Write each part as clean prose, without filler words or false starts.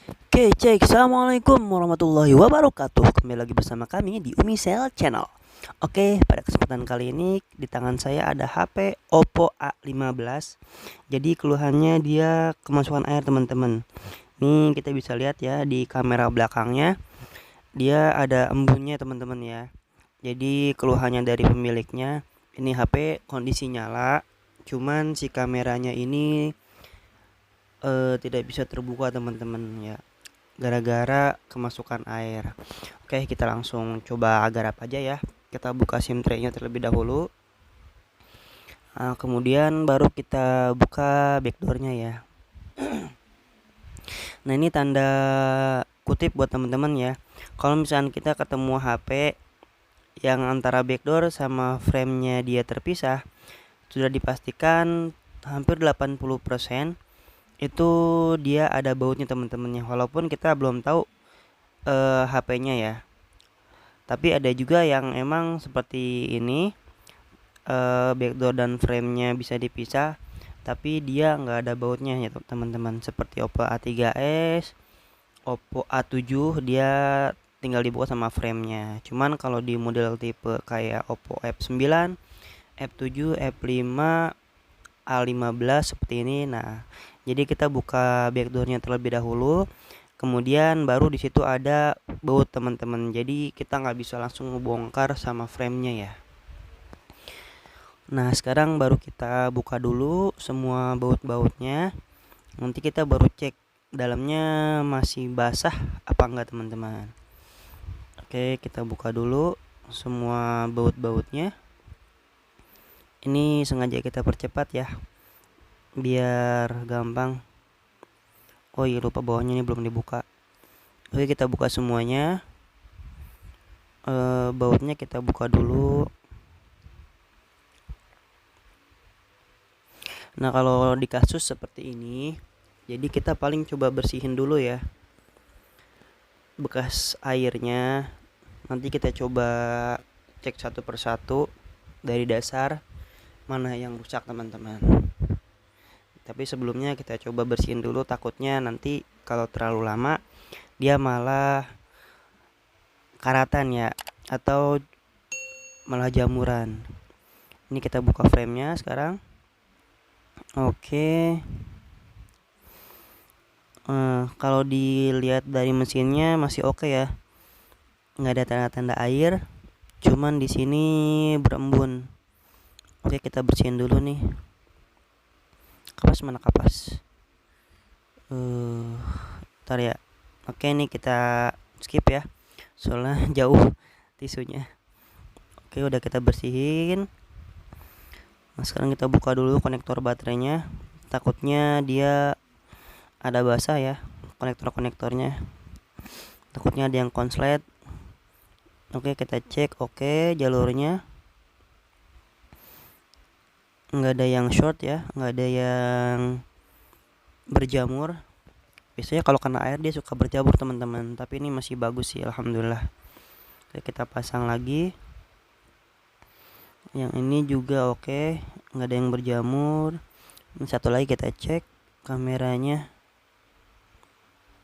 Oke, cek. Assalamualaikum warahmatullahi wabarakatuh. Kembali lagi bersama kami di Umisel Channel. Oke, pada kesempatan kali ini di tangan saya ada HP Oppo A15. Jadi keluhannya dia kemasukan air, teman-teman. Nih kita bisa lihat ya di kamera belakangnya. Dia ada embunnya, teman-teman ya. Jadi keluhannya dari pemiliknya, ini HP kondisi nyala, cuman si kameranya ini tidak bisa terbuka, teman-teman ya, gara-gara kemasukan air. Oke, kita langsung coba agar apa aja ya. Kita buka SIM tray-nya terlebih dahulu. Kemudian baru kita buka backdoor-nya ya. Nah, ini tanda kutip buat teman-teman ya. Kalau misalnya kita ketemu HP yang antara backdoor sama frame-nya dia terpisah, sudah dipastikan hampir 80% itu dia ada bautnya, teman-temannya. Walaupun kita belum tahu HP-nya ya. Tapi ada juga yang emang seperti ini, backdoor dan frame-nya bisa dipisah, tapi dia nggak ada bautnya ya teman-teman. Seperti Oppo A3s, Oppo A7 dia tinggal dibuka sama frame-nya. Cuman kalau di model tipe kayak Oppo F9, F7, F5, A15 seperti ini. Nah, jadi kita buka backdoor-nya terlebih dahulu. Kemudian baru di situ ada baut, teman-teman. Jadi kita nggak bisa langsung ngebongkar sama frame-nya ya. Nah, sekarang baru kita buka dulu semua baut-bautnya. Nanti kita baru cek dalamnya masih basah apa enggak, teman-teman. Oke, kita buka dulu semua baut-bautnya. Ini sengaja kita percepat ya, biar gampang. Oh iya, lupa bawahnya ini belum dibuka. Oke, kita buka semuanya. Bautnya kita buka dulu. Nah, kalau di kasus seperti ini, jadi kita paling coba bersihin dulu ya bekas airnya. Nanti kita coba cek satu persatu dari dasar mana yang rusak, teman-teman. Tapi sebelumnya kita coba bersihin dulu, takutnya nanti kalau terlalu lama dia malah karatan ya, atau malah jamuran. Ini kita buka frame-nya sekarang. Oke. Kalau dilihat dari mesinnya masih oke ya, nggak ada tanda-tanda air, cuman di sini berembun. Oke, kita bersihin dulu nih. Kapas mana kapas? Ntar ya. Oke, nih kita skip ya, soalnya jauh tisunya. Oke, udah kita bersihin. Nah, sekarang kita buka dulu konektor baterainya. Takutnya dia ada basah ya, konektornya. Takutnya ada yang konslet. Oke, kita cek. Oke, jalurnya nggak ada yang short ya, nggak ada yang berjamur. Biasanya kalau kena air dia suka berjamur, teman-teman, tapi ini masih bagus sih, alhamdulillah. Oke, kita pasang lagi. Yang ini juga oke, nggak ada yang berjamur. Ini satu lagi kita cek kameranya.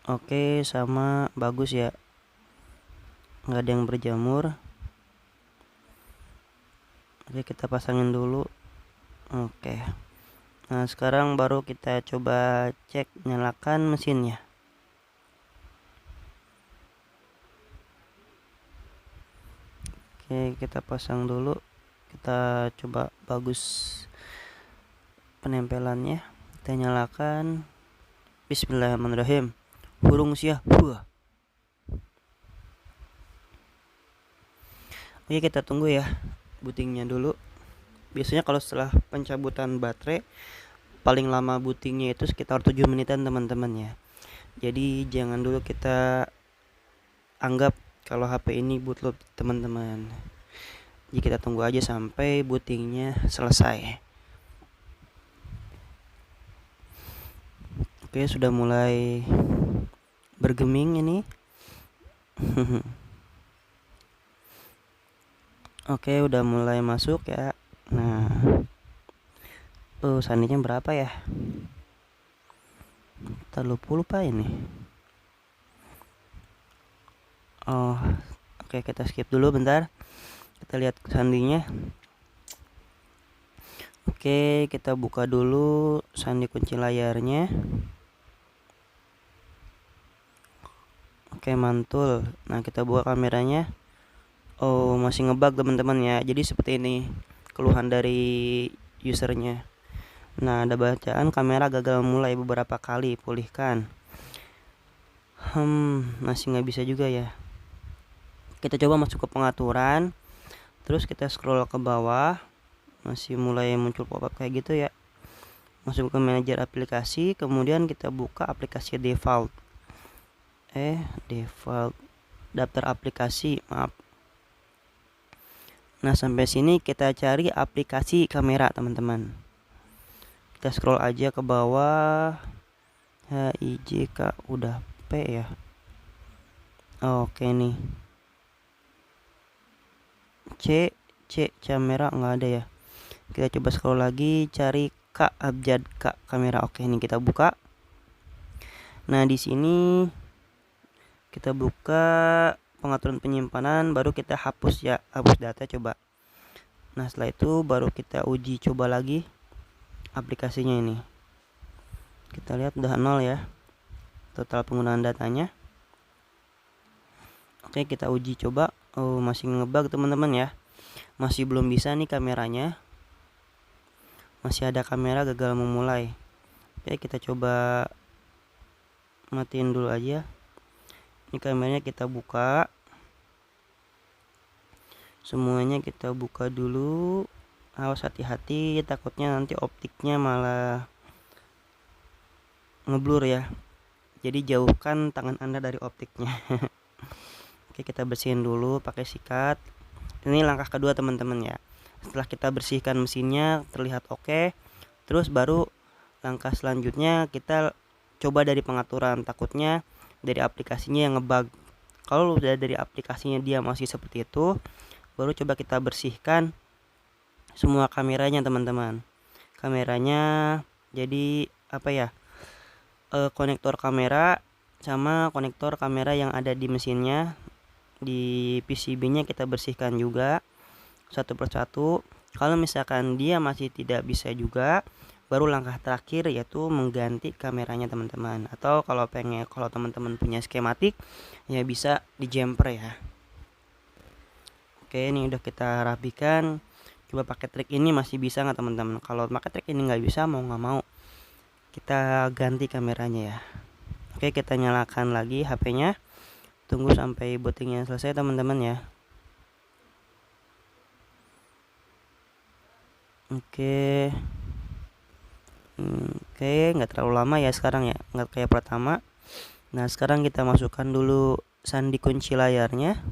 Oke, sama bagus ya, nggak ada yang berjamur. Oke, kita pasangin dulu. Oke, nah sekarang baru kita coba cek nyalakan mesinnya. Oke, kita pasang dulu, kita coba bagus penempelannya. Kita nyalakan. Bismillahirrahmanirrahim. Burung sia. Oke, kita tunggu ya bootingnya dulu. Biasanya kalau setelah pencabutan baterai paling lama bootingnya itu sekitar 7 menitan, teman-teman ya. Jadi jangan dulu kita anggap kalau HP ini bootloop, teman-teman. Jadi kita tunggu aja sampai bootingnya selesai. Oke, sudah mulai bergeming ini. Oke, udah mulai masuk ya. Nah, sandinya berapa ya? Terlalu lupa ini. Oh, oke, kita skip dulu bentar. Kita lihat sandinya. Oke, kita buka dulu sandi kunci layarnya. Oke, mantul. Nah, kita buka kameranya. Oh, masih ngebug teman-teman ya. Jadi seperti ini keluhan dari usernya. Nah, ada bacaan kamera gagal mulai beberapa kali, pulihkan. Masih nggak bisa juga ya. Kita coba masuk ke pengaturan. Terus kita scroll ke bawah. Masih mulai muncul pop-up kayak gitu ya. Masuk ke manajer aplikasi, kemudian kita buka aplikasi default. Default daftar aplikasi, maaf. Nah, sampai sini kita cari aplikasi kamera, teman-teman. Kita scroll aja ke bawah. HIJK udah P ya. Oke nih. C kamera nggak ada ya. Kita coba scroll lagi, cari K abjad K kamera. Oke, ini kita buka. Nah, di sini kita buka pengaturan penyimpanan, baru kita hapus ya, hapus data coba. Nah, setelah itu baru kita uji coba lagi aplikasinya ini. Kita lihat udah 0 ya total penggunaan datanya. Oke, kita uji coba. Oh, masih ngebug teman-teman ya. Masih belum bisa nih kameranya. Masih ada kamera gagal memulai. Oke, kita coba matiin dulu aja. Ini kameranya kita buka. Semuanya kita buka dulu. Awas, hati-hati, takutnya nanti optiknya malah ngeblur ya. Jadi jauhkan tangan Anda dari optiknya. Oke, kita bersihin dulu pakai sikat. Ini langkah kedua teman-teman ya. Setelah kita bersihkan mesinnya terlihat oke, terus baru langkah selanjutnya kita coba dari pengaturan. Takutnya dari aplikasinya yang ngebug. Kalau udah dari aplikasinya dia masih seperti itu, baru coba kita bersihkan semua kameranya teman-teman. Kameranya jadi apa ya, konektor kamera sama konektor kamera yang ada di mesinnya, di PCB nya kita bersihkan juga satu persatu. Kalau misalkan dia masih tidak bisa juga, baru langkah terakhir yaitu mengganti kameranya teman-teman. Atau kalau teman-teman punya skematik ya bisa di jumper ya. Oke, ini udah kita rapikan. Coba pakai trik ini masih bisa nggak teman-teman? Kalau pakai trik ini nggak bisa, mau nggak mau kita ganti kameranya ya. Oke, kita nyalakan lagi HP-nya. Tunggu sampai bootingnya selesai teman-teman ya. Oke, nggak terlalu lama ya sekarang ya, nggak kayak pertama. Nah, sekarang kita masukkan dulu sandi kunci layarnya.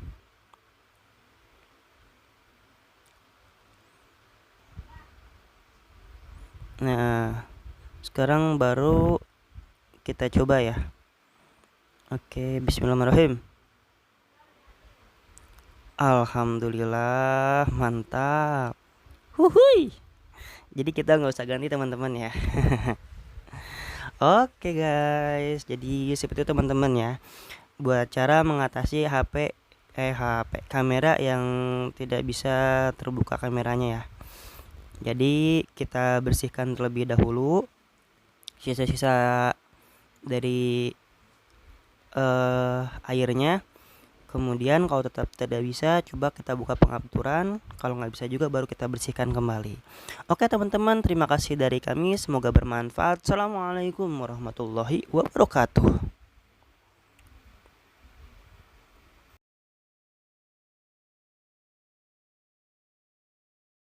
Nah, sekarang baru kita coba ya. Oke, bismillahirrahmanirrahim. Alhamdulillah, mantap. Huhui. Jadi kita nggak usah ganti teman-teman ya. Oke guys, jadi seperti itu teman-teman ya. Buat cara mengatasi HP kamera yang tidak bisa terbuka kameranya ya. Jadi kita bersihkan terlebih dahulu sisa-sisa dari airnya. Kemudian kalau tetap tidak bisa, coba kita buka pengaturan. Kalau nggak bisa juga baru kita bersihkan kembali. Oke teman-teman, terima kasih dari kami. Semoga bermanfaat. Assalamualaikum warahmatullahi wabarakatuh.